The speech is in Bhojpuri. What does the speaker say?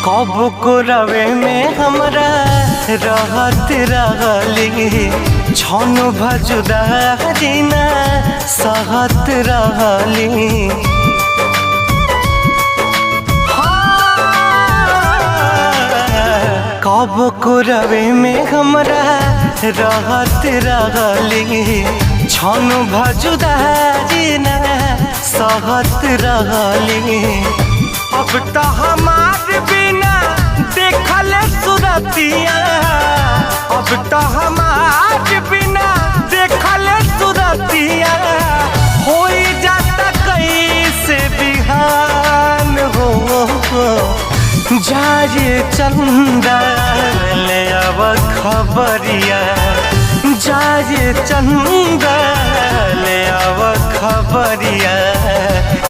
कब को रवे में हमरा रहत रहली छन भजुदा जीना सहत रहली। कब को रवे में हमरा रहत रहली छन भजुदा जीना सहत रहली। अब तो हमार बिना देखल सुरतिया, अब तो हमार बिना देखल सुरतिया हो जाता कैसे बिहान हो। जाए चंदा ले अब खबरिया, जाए चंदा ले अब खबरिया।